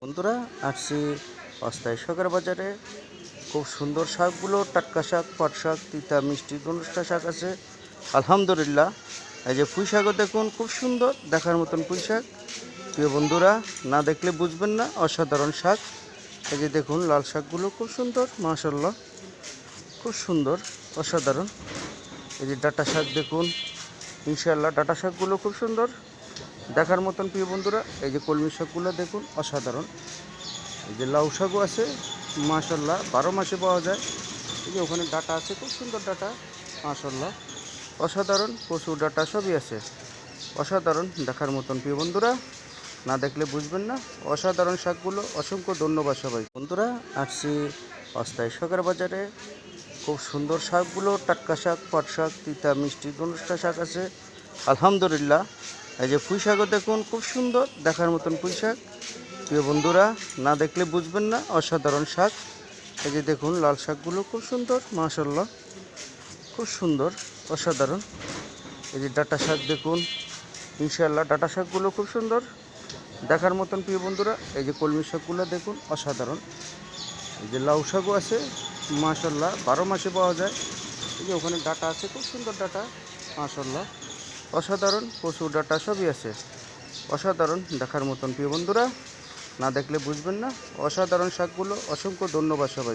বন্ধুরা, আসছি অস্থায়ী শাকের বাজারে। খুব সুন্দর শাকগুলো, টাটকা শাক, পাট শাক, তিতা মিষ্টি দুটা শাক আছে আলহামদুলিল্লাহ। এই যে পুঁই শাকও দেখুন, খুব সুন্দর দেখার মতন পুঁই শাক। প্রিয় বন্ধুরা, না দেখলে বুঝবেন না, অসাধারণ শাক। এই যে দেখুন, লাল শাকগুলো খুব সুন্দর, মাশাল্লাহ, খুব সুন্দর, অসাধারণ। এই যে ডাঁটা শাক দেখুন, ইনশাআল্লাহ ডাঁটা শাকগুলো খুব সুন্দর দেখার মতন। প্রিয় বন্ধুরা, এই যে কলমি শাকগুলো দেখুন, অসাধারণ। এই যে লাউ শাকও আছে, মাশাল্লাহ, 12 মাসে পাওয়া যায়। এই যে ওখানে ডাঁটা আছে, খুব সুন্দর ডাঁটা, মাশাল্লাহ, অসাধারণ। প্রচুর ডাঁটা সবই আছে, অসাধারণ দেখার মতন। প্রিয় বন্ধুরা, না দেখলে বুঝবেন না, অসাধারণ শাকগুলো। অসংখ্য ধন্যবাদ সবাই। বন্ধুরা, আসছি অস্থায়ী শাকের বাজারে। খুব সুন্দর শাকগুলো, টাটকা শাক, পাট শাক, তিতা মিষ্টি দুটা শাক আছে আলহামদুলিল্লাহ। এই যে পুঁই শাকও দেখুন, খুব সুন্দর দেখার মতন পুঁই শাক। প্রিয় বন্ধুরা, না দেখলে বুঝবেন না, অসাধারণ শাক। এই যে দেখুন, লাল শাকগুলো খুব সুন্দর, মাশাল্লাহ, খুব সুন্দর, অসাধারণ। এই যে ডাঁটা শাক দেখুন, ইনশাআল্লাহ ডাঁটা শাকগুলো খুব সুন্দর দেখার মতন। প্রিয় বন্ধুরা, এই যে কলমি শাকগুলো দেখুন, অসাধারণ। এই যে লাউ শাকও আছে, মাশাল্লাহ, 12 মাসে পাওয়া যায়। এই যে ওখানে ডাঁটা আছে, খুব সুন্দর ডাঁটা, মাশাল্লাহ, অসাধারণ। প্রচুর ডাঁটা সবই আছে, অসাধারণ দেখার মতন। প্রিয় বন্ধুরা, না দেখলে বুঝবেন না, অসাধারণ শাকগুলো। অসংখ্য ধন্যবাদ সবাই।